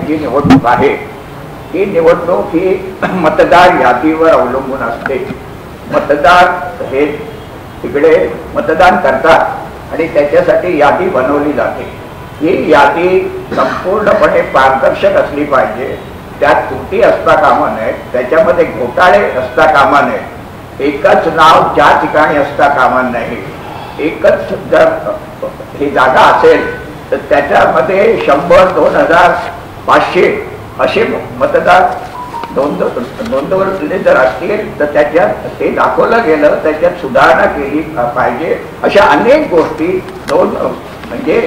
जी निवडणूक आहे ही निवडणूक ही मतदार यादीवर अवलंबून असते। मतदार हे तिकडे मतदान करतात आणि त्याच्यासाठी यादी बनवली जाते। ही यादी संपूर्णपणे पारदर्शक असली पाहिजे, त्यात त्रुटी असता कामा नये, त्याच्यामध्ये घोटाळे असता कामा नये, एकच नाव ज्या ठिकाणी असता कामा नये। एकच जर ही जागा असेल तर त्याच्यामध्ये 100, 2000, 500 असे मतदार नोंदवलेले जर असतील तर त्याच्यात ते दाखवलं गेलं, त्याच्यात सुधारणा केली पाहिजे। अशा अनेक गोष्टी म्हणजे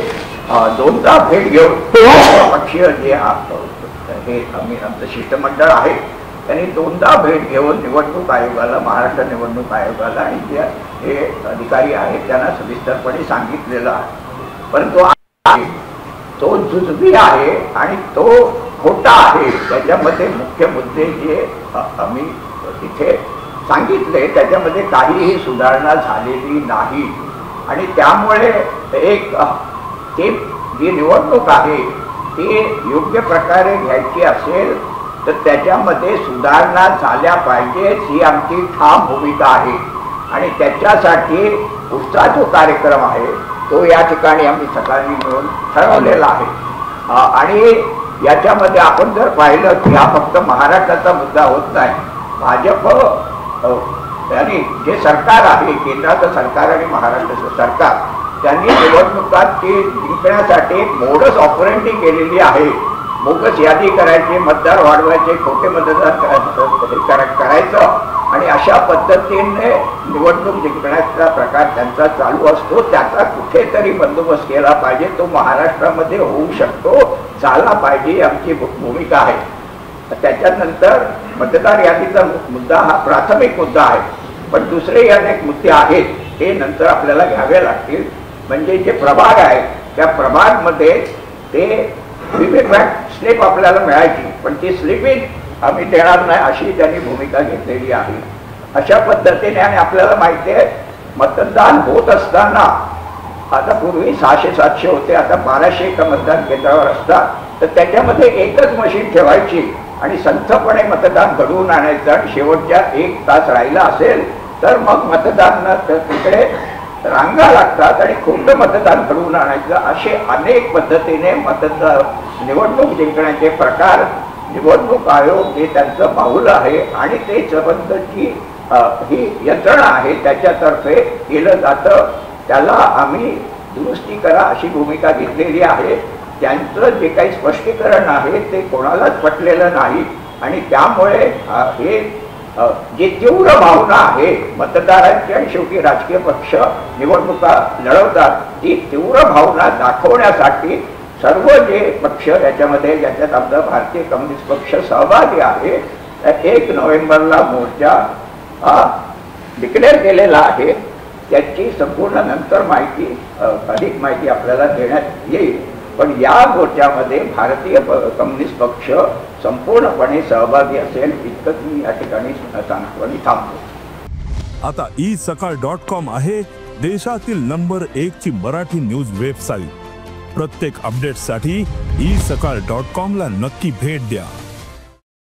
दोनदा भेट घेऊन पक्षीय जे हे आमचं शिष्टमंडळ आहे त्यांनी दोनदा भेट घेऊन निवडणूक आयोगाला, महाराष्ट्र निवडणूक आयोगाला आणि जे हे अधिकारी आहेत त्यांना सविस्तरपणे सांगितलेलं आहे। परंतु तो जुजबी आहे आणि तो खोटा आहे। त्याच्यामध्ये मुख्य मुद्दे जे आम्ही तिथे सांगितले त्याच्यामध्ये काहीही सुधारणा झालेली नाही आणि त्यामुळे एक ती जी निवडणूक आहे ती योग्य प्रकारे घ्यायची असेल तर त्याच्यामध्ये सुधारणा झाल्या पाहिजेत ही आमची ठाम भूमिका आहे आणि त्याच्यासाठी पुढचा जो कार्यक्रम आहे तो या ठिकाणी आम्ही सकाळी मिळून ठरवलेला आहे। आणि याच्यामध्ये आपण जर पाहिलं की हा फक्त महाराष्ट्राचा मुद्दा होत नाही, भाजप आणि जे सरकार आहे, केंद्राचं सरकार आणि महाराष्ट्राचं सरकार, त्यांनी निवडणुकात ती जिंकण्यासाठी एक मोडस ऑपरेंडी केलेली आहे। बोगस यादी करायची, मतदार वाढवायचे, खोटे मतदार करायचं आणि अशा पद्धतीने निवडणूक जिंकण्याचा प्रकार त्यांचा चालू असतो। त्याचा कुठेतरी बंदोबस्त केला पाहिजे, तो महाराष्ट्रामध्ये होऊ शकतो, झाला पाहिजे, आमची भूमिका आहे। त्याच्यानंतर मतदार यादीचा मुद्दा हा प्राथमिक मुद्दा आहे, पण दुसरे अनेक मुद्दे आहेत ते नंतर आपल्याला घ्यावे लागतील। म्हणजे जे प्रभाग आहेत त्या प्रभागमध्ये ते व्हीव्हीपॅट स्लिप आपल्याला मिळायची, पण ती स्लिपिंग आम्ही देणार नाही अशी त्यांनी भूमिका घेतलेली आहे। अशा पद्धतीने आणि आपल्याला माहिती आहे मतदान होत असताना आता पूर्वी 600-700 होते, आता 1200 एका मतदान केंद्रावर असतात, तर त्याच्यामध्ये एकच मशीन ठेवायची आणि संथपणे मतदान घडवून आणायचं आणि शेवटच्या 1 तास राहिला असेल तर मग मतदान तिकडे रांगा लागतात आणि खोटं मतदान घडवून आणायचं। असे अनेक पद्धतीने निवडणूक जिंकण्याचे प्रकार निवडणूक आयोग हे त्यांचं पाऊल आहे आणि ते संबंधची ही यंत्रणा आहे त्याच्यातर्फे केलं जातं। त्याला आम्ही दुरुस्ती करा अशी भूमिका घेतलेली आहे। त्यांचं जे काही स्पष्टीकरण आहे ते कोणालाच पटलेलं नाही आणि त्यामुळे हे जी तीव्र भावना आहे मतदारांची आणि शेवटी राजकीय पक्ष निवडणुका लढवतात, ती तीव्र भावना दाखवण्यासाठी सर्व जे पक्ष याच्यामध्ये, ज्याच्यात आमचा भारतीय कम्युनिस्ट पक्ष सहभागी आहे, 1 नोव्हेंबरला मोर्चा डिक्लेअर केलेला आहे। त्याची संपूर्ण नंतर माहिती, अधिक माहिती आपल्याला देण्यात येईल, पण या मोर्चामध्ये भारतीय कम्युनिस्ट पक्ष संपूर्णपणे सहभागी असेल इतकंच मी या ठिकाणी सांगतो आणि थांबतो। आता isakal.com आहे देशातील नंबर 1 ची मराठी न्यूज वेबसाईट। प्रत्येक अपडेटसाठी isakal.com ला नक्की भेट द्या।